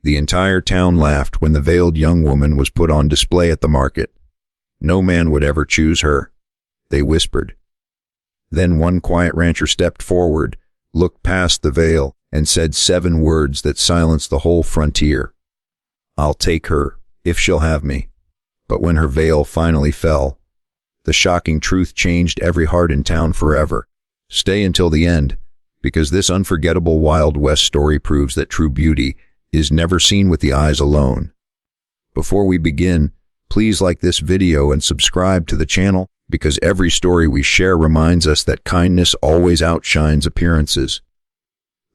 The entire town laughed when the veiled young woman was put on display at the market. No man would ever choose her, they whispered. Then one quiet rancher stepped forward, looked past the veil, and said 7 words that silenced the whole frontier. "I'll take her, if she'll have me." But when her veil finally fell, the shocking truth changed every heart in town forever. Stay until the end, because this unforgettable Wild West story proves that true beauty is never seen with the eyes alone. Before we begin, please like this video and subscribe to the channel, because every story we share reminds us that kindness always outshines appearances.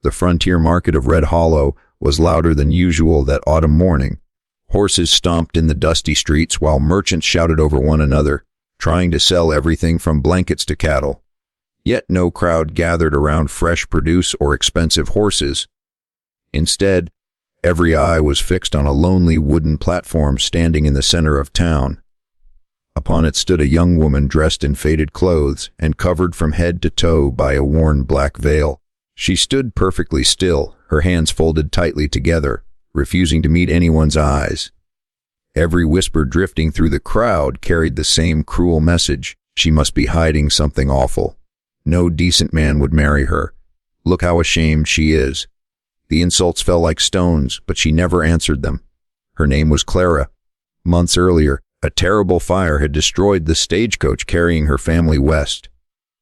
The frontier market of Red Hollow was louder than usual that autumn morning. Horses stomped in the dusty streets while merchants shouted over one another, trying to sell everything from blankets to cattle. Yet no crowd gathered around fresh produce or expensive horses. Instead, every eye was fixed on a lonely wooden platform standing in the center of town. Upon it stood a young woman dressed in faded clothes and covered from head to toe by a worn black veil. She stood perfectly still, her hands folded tightly together, refusing to meet anyone's eyes. Every whisper drifting through the crowd carried the same cruel message. She must be hiding something awful. No decent man would marry her. Look how ashamed she is. The insults fell like stones, but she never answered them. Her name was Clara. Months earlier, a terrible fire had destroyed the stagecoach carrying her family west.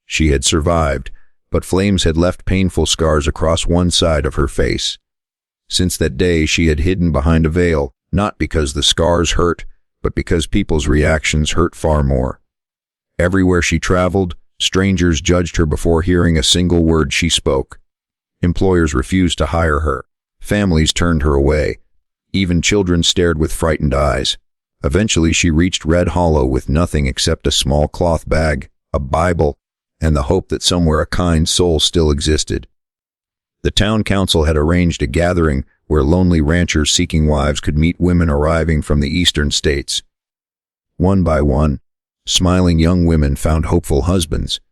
She had survived, but flames had left painful scars across one side of her face. Since that day, she had hidden behind a veil, not because the scars hurt, but because people's reactions hurt far more. Everywhere she traveled, strangers judged her before hearing a single word she spoke. Employers refused to hire her. Families turned her away. Even children stared with frightened eyes. Eventually, she reached Red Hollow with nothing except a small cloth bag, a Bible, and the hope that somewhere a kind soul still existed. The town council had arranged a gathering where lonely ranchers seeking wives could meet women arriving from the eastern states. One by one, smiling young women found hopeful husbands.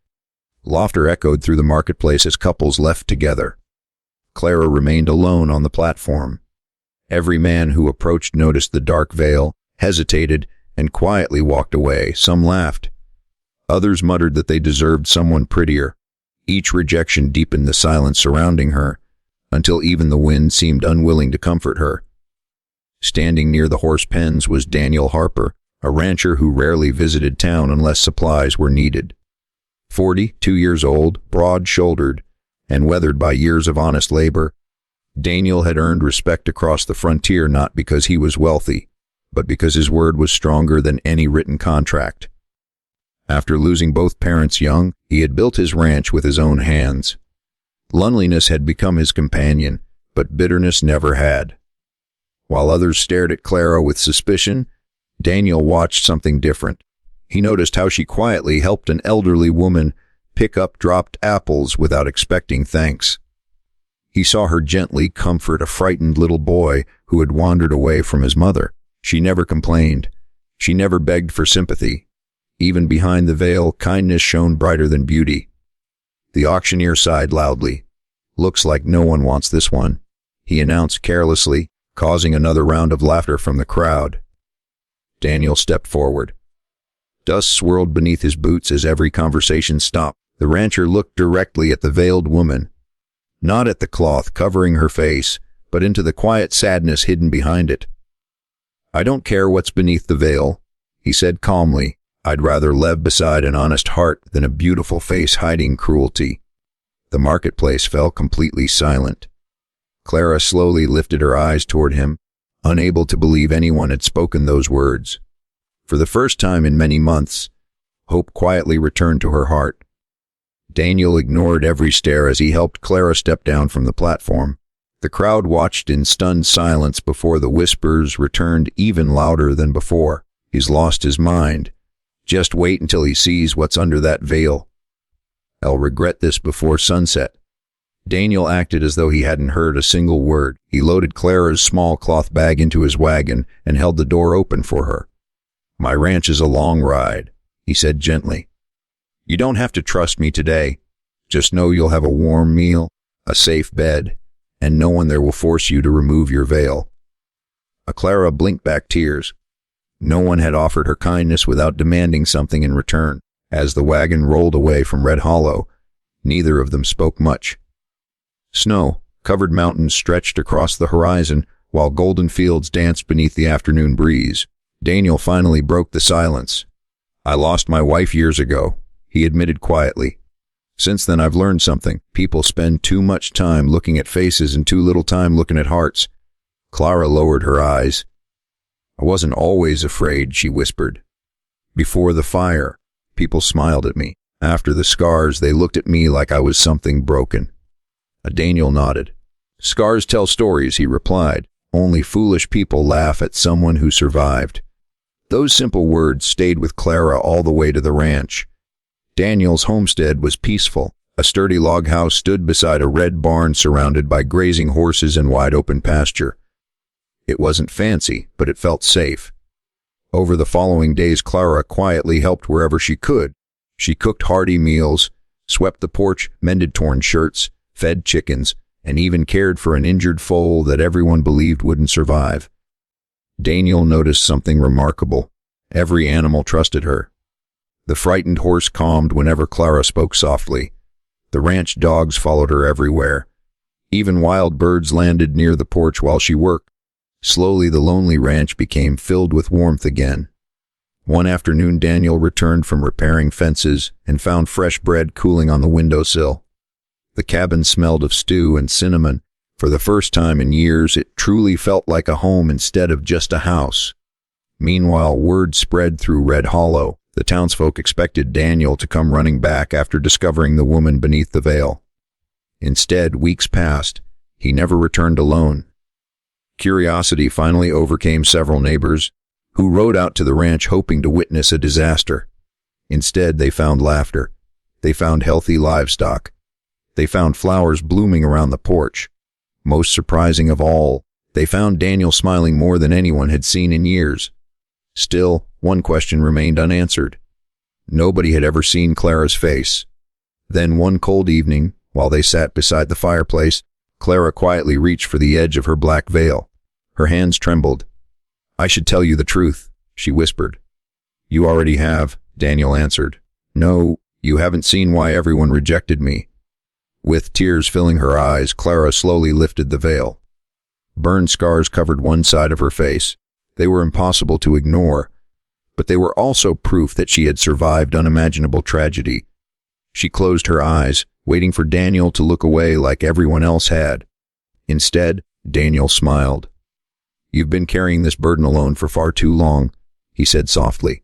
Laughter echoed through the marketplace as couples left together. Clara remained alone on the platform. Every man who approached noticed the dark veil, hesitated, and quietly walked away. Some laughed. Others muttered that they deserved someone prettier. Each rejection deepened the silence surrounding her, until even the wind seemed unwilling to comfort her. Standing near the horse pens was Daniel Harper, a rancher who rarely visited town unless supplies were needed. 42 years old, broad-shouldered, and weathered by years of honest labor, Daniel had earned respect across the frontier not because he was wealthy, but because his word was stronger than any written contract. After losing both parents young, he had built his ranch with his own hands. Loneliness had become his companion, but bitterness never had. While others stared at Clara with suspicion, Daniel watched something different. He noticed how she quietly helped an elderly woman pick up dropped apples without expecting thanks. He saw her gently comfort a frightened little boy who had wandered away from his mother. She never complained. She never begged for sympathy. Even behind the veil, kindness shone brighter than beauty. The auctioneer sighed loudly. "Looks like no one wants this one," he announced carelessly, causing another round of laughter from the crowd. Daniel stepped forward. Dust swirled beneath his boots as every conversation stopped. The rancher looked directly at the veiled woman, not at the cloth covering her face, but into the quiet sadness hidden behind it. "I don't care what's beneath the veil," he said calmly. "I'd rather live beside an honest heart than a beautiful face hiding cruelty." The marketplace fell completely silent. Clara slowly lifted her eyes toward him, unable to believe anyone had spoken those words. For the first time in many months, hope quietly returned to her heart. Daniel ignored every stare as he helped Clara step down from the platform. The crowd watched in stunned silence before the whispers returned even louder than before. "He's lost his mind. Just wait until he sees what's under that veil. I'll regret this before sunset." Daniel acted as though he hadn't heard a single word. He loaded Clara's small cloth bag into his wagon and held the door open for her. "My ranch is a long ride," he said gently. "You don't have to trust me today. Just know you'll have a warm meal, a safe bed, and no one there will force you to remove your veil." Clara blinked back tears. No one had offered her kindness without demanding something in return. As the wagon rolled away from Red Hollow, neither of them spoke much. Snow-covered mountains stretched across the horizon, while golden fields danced beneath the afternoon breeze. Daniel finally broke the silence. "I lost my wife years ago," he admitted quietly. "Since then I've learned something. People spend too much time looking at faces and too little time looking at hearts." Clara lowered her eyes. "I wasn't always afraid," she whispered. "Before the fire, people smiled at me. After the scars, they looked at me like I was something broken." Daniel nodded. "Scars tell stories," he replied. "Only foolish people laugh at someone who survived." Those simple words stayed with Clara all the way to the ranch. Daniel's homestead was peaceful. A sturdy log house stood beside a red barn surrounded by grazing horses and wide-open pasture. It wasn't fancy, but it felt safe. Over the following days, Clara quietly helped wherever she could. She cooked hearty meals, swept the porch, mended torn shirts, fed chickens, and even cared for an injured foal that everyone believed wouldn't survive. Daniel noticed something remarkable. Every animal trusted her. The frightened horse calmed whenever Clara spoke softly. The ranch dogs followed her everywhere. Even wild birds landed near the porch while she worked. Slowly, the lonely ranch became filled with warmth again. One afternoon, Daniel returned from repairing fences and found fresh bread cooling on the windowsill. The cabin smelled of stew and cinnamon. For the first time in years, it truly felt like a home instead of just a house. Meanwhile, word spread through Red Hollow. The townsfolk expected Daniel to come running back after discovering the woman beneath the veil. Instead, weeks passed. He never returned alone. Curiosity finally overcame several neighbors, who rode out to the ranch hoping to witness a disaster. Instead, they found laughter. They found healthy livestock. They found flowers blooming around the porch. Most surprising of all, they found Daniel smiling more than anyone had seen in years. Still, one question remained unanswered. Nobody had ever seen Clara's face. Then one cold evening, while they sat beside the fireplace, Clara quietly reached for the edge of her black veil. Her hands trembled. "I should tell you the truth," she whispered. "You already have," Daniel answered. "No, you haven't seen why everyone rejected me." With tears filling her eyes, Clara slowly lifted the veil. Burn scars covered one side of her face. They were impossible to ignore, but they were also proof that she had survived unimaginable tragedy. She closed her eyes, waiting for Daniel to look away like everyone else had. Instead, Daniel smiled. "You've been carrying this burden alone for far too long," he said softly.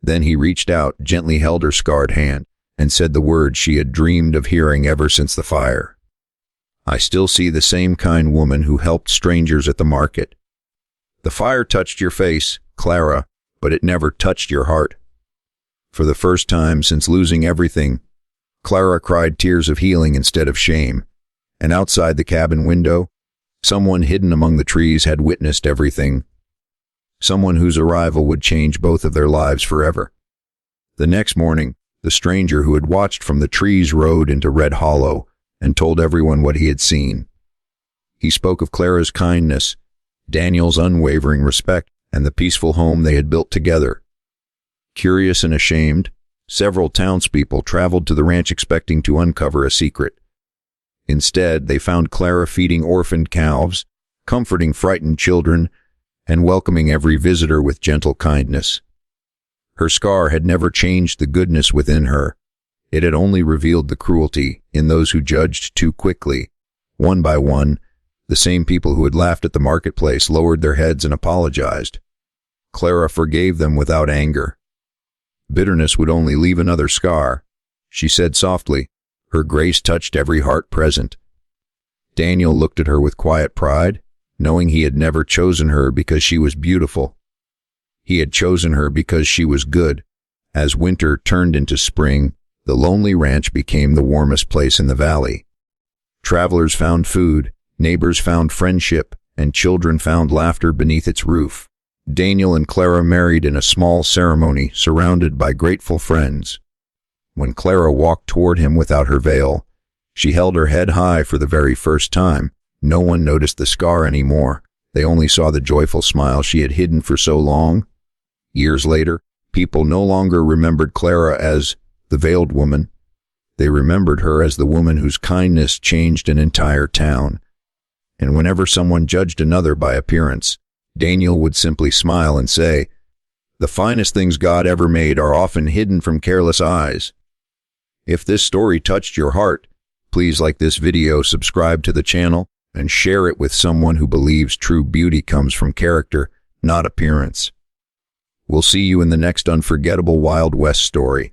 Then he reached out, gently held her scarred hand, and said the words she had dreamed of hearing ever since the fire. "I still see the same kind woman who helped strangers at the market. The fire touched your face, Clara, but it never touched your heart." For the first time since losing everything, Clara cried tears of healing instead of shame. And outside the cabin window, someone hidden among the trees had witnessed everything. Someone whose arrival would change both of their lives forever. The next morning, the stranger who had watched from the trees rode into Red Hollow and told everyone what he had seen. He spoke of Clara's kindness, Daniel's unwavering respect, and the peaceful home they had built together. Curious and ashamed, several townspeople traveled to the ranch expecting to uncover a secret. Instead, they found Clara feeding orphaned calves, comforting frightened children, and welcoming every visitor with gentle kindness. Her scar had never changed the goodness within her. It had only revealed the cruelty in those who judged too quickly. One by one, the same people who had laughed at the marketplace lowered their heads and apologized. Clara forgave them without anger. Bitterness would only leave another scar, she said softly. Her grace touched every heart present. Daniel looked at her with quiet pride, knowing he had never chosen her because she was beautiful. He had chosen her because she was good. As winter turned into spring, the lonely ranch became the warmest place in the valley. Travelers found food, neighbors found friendship, and children found laughter beneath its roof. Daniel and Clara married in a small ceremony surrounded by grateful friends. When Clara walked toward him without her veil, she held her head high for the very first time. No one noticed the scar anymore. They only saw the joyful smile she had hidden for so long. Years later, people no longer remembered Clara as the veiled woman. They remembered her as the woman whose kindness changed an entire town. And whenever someone judged another by appearance, Daniel would simply smile and say, "The finest things God ever made are often hidden from careless eyes." If this story touched your heart, please like this video, subscribe to the channel, and share it with someone who believes true beauty comes from character, not appearance. We'll see you in the next unforgettable Wild West story.